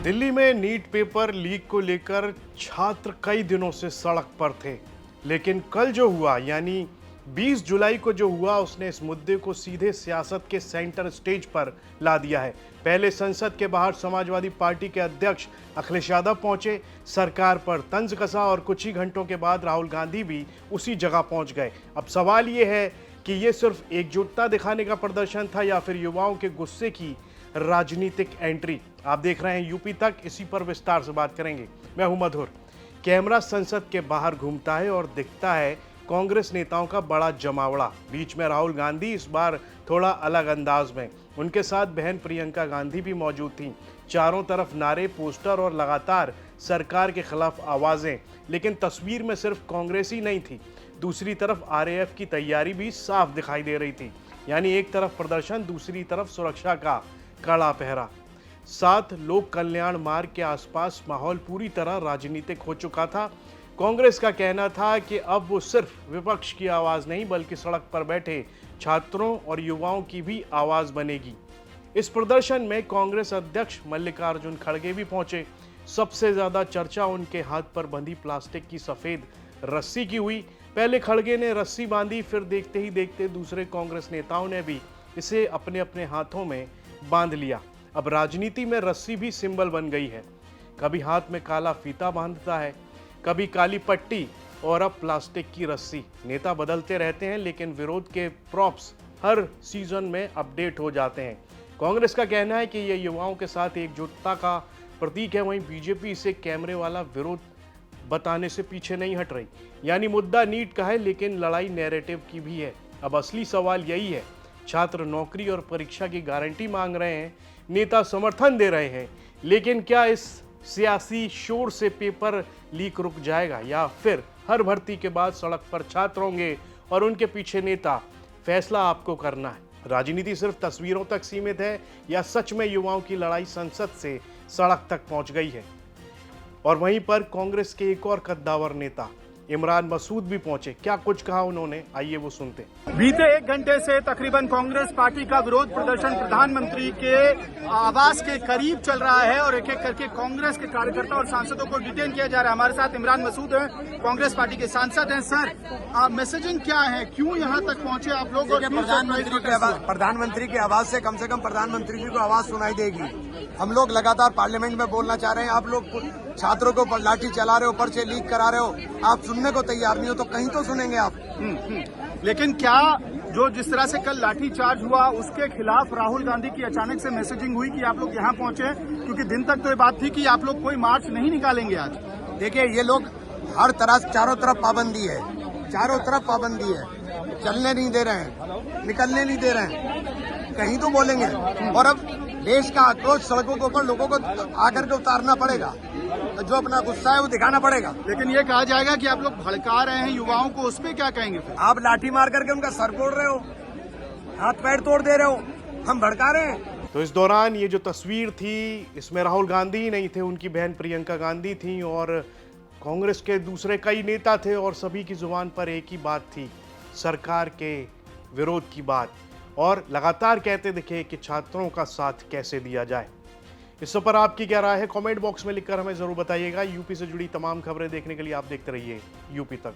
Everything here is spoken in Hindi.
दिल्ली में नीट पेपर लीक को लेकर छात्र कई दिनों से सड़क पर थे, लेकिन कल जो हुआ यानी 20 जुलाई को जो हुआ उसने इस मुद्दे को सीधे सियासत के सेंटर स्टेज पर ला दिया है। पहले संसद के बाहर समाजवादी पार्टी के अध्यक्ष अखिलेश यादव पहुंचे, सरकार पर तंज कसा और कुछ ही घंटों के बाद राहुल गांधी भी उसी जगह पहुंच गए। अब सवाल ये है कि ये सिर्फ एकजुटता दिखाने का प्रदर्शन था या फिर युवाओं के गुस्से की राजनीतिक एंट्री। आप देख रहे हैं यूपी तक, इसी पर विस्तार से बात करेंगे। मैं हूं मधुर। कैमरा संसद के बाहर घूमता है और दिखता है कांग्रेस नेताओं का बड़ा जमावड़ा। बीच में राहुल गांधी, इस बार थोड़ा अलग अंदाज में। उनके साथ बहन प्रियंका गांधी भी मौजूद थीं। चारों तरफ नारे, पोस्टर और लगातार सरकार के खिलाफ आवाजें। लेकिन तस्वीर में सिर्फ कांग्रेस ही नहीं थी, दूसरी तरफ आरएएफ की तैयारी भी साफ दिखाई दे रही थी। यानी एक तरफ प्रदर्शन, दूसरी तरफ सुरक्षा का कड़ा पहरा। साथ लोक कल्याण मार्ग के आसपास माहौल पूरी तरह राजनीतिक हो चुका था। कांग्रेस का कहना था कि अब वो सिर्फ विपक्ष की आवाज नहीं बल्कि सड़क पर बैठे छात्रों और युवाओं की भी आवाज बनेगी। इस प्रदर्शन में कांग्रेस अध्यक्ष मल्लिकार्जुन खड़गे भी पहुंचे। सबसे ज्यादा चर्चा उनके हाथ पर बंधी प्लास्टिक की सफेद रस्सी की हुई। पहले खड़गे ने रस्सी बांधी, फिर देखते ही देखते दूसरे कांग्रेस नेताओं ने भी इसे अपने अपने हाथों में बांध लिया। अब राजनीति में रस्सी भी सिंबल बन गई है। कभी हाथ में काला फीता बांधता है, कभी काली पट्टी और अब प्लास्टिक की रस्सी। नेता बदलते रहते हैं लेकिन विरोध के प्रॉप्स हर सीजन में अपडेट हो जाते हैं। कांग्रेस का कहना है कि यह युवाओं के साथ एकजुटता का प्रतीक है। वहीं बीजेपी इसे कैमरे वाला विरोध बताने से पीछे नहीं हट रही। यानी मुद्दा नीट का है लेकिन लड़ाई नैरेटिव की भी है। अब असली सवाल यही है, छात्र नौकरी और परीक्षा की गारंटी मांग रहे हैं, नेता समर्थन दे रहे हैं, लेकिन क्या इस सियासी शोर से पेपर लीक रुक जाएगा या फिर हर भर्ती के बाद सड़क पर छात्र होंगे और उनके पीछे नेता? फैसला आपको करना है। राजनीति सिर्फ तस्वीरों तक सीमित है या सच में युवाओं की लड़ाई संसद से सड़क तक पहुंच गई है? और वहीं पर कांग्रेस के एक और कद्दावर नेता इमरान मसूद भी पहुंचे। क्या कुछ कहा उन्होंने, आइए वो सुनते हैं। बीते एक घंटे से तकरीबन कांग्रेस पार्टी का विरोध प्रदर्शन प्रधानमंत्री के आवास के करीब चल रहा है और एक एक करके कांग्रेस के कार्यकर्ता और सांसदों को डिटेन किया जा रहा है। हमारे साथ इमरान मसूद हैं, कांग्रेस पार्टी के सांसद हैं। सर, मैसेजिंग क्या है, क्यों यहाँ तक पहुंचे आप लोग? और प्रधानमंत्री की आवाज से कम प्रधानमंत्री जी को आवाज सुनाई देगी। हम लोग लगातार पार्लियामेंट में बोलना चाह रहे हैं। आप लोग छात्रों को लाठी चला रहे हो, पर्चे लीक करा रहे हो, आप सुनने को तैयार नहीं हो तो कहीं तो सुनेंगे आप। लेकिन क्या जो जिस तरह से कल लाठी चार्ज हुआ उसके खिलाफ राहुल गांधी की अचानक से मैसेजिंग हुई कि आप लोग यहाँ पहुंचे, क्योंकि दिन तक तो ये बात थी कि आप लोग कोई मार्च नहीं निकालेंगे आज। देखिए, ये लोग हर तरह चारों तरफ पाबंदी है, चारों तरफ पाबंदी है, चलने नहीं दे रहे हैं, निकलने नहीं दे रहे हैं, कहीं तो बोलेंगे। और अब देश का आक्रोश सड़कों के ऊपर लोगों को आकर के उतारना पड़ेगा, जो अपना गुस्सा है वो दिखाना पड़ेगा। लेकिन ये कहा जाएगा कि आप लोग भड़का रहे हैं युवाओं को, उस पर क्या कहेंगे? आप लाठी मार करके उनका सर फोड़ रहे हो, हाथ पैर तोड़ दे रहे हो, हम भड़का रहे हैं। तो इस दौरान ये जो तस्वीर थी, इसमें राहुल गांधी ही नहीं थे, उनकी बहन प्रियंका गांधी थी और कांग्रेस के दूसरे कई नेता थे और सभी की जुबान पर एक ही बात थी, सरकार के विरोध की बात। और लगातार कहते दिखे कि छात्रों का साथ कैसे दिया जाए। इस पर आपकी क्या राय है, कमेंट बॉक्स में लिखकर हमें जरूर बताइएगा। यूपी से जुड़ी तमाम खबरें देखने के लिए आप देखते रहिए यूपी तक।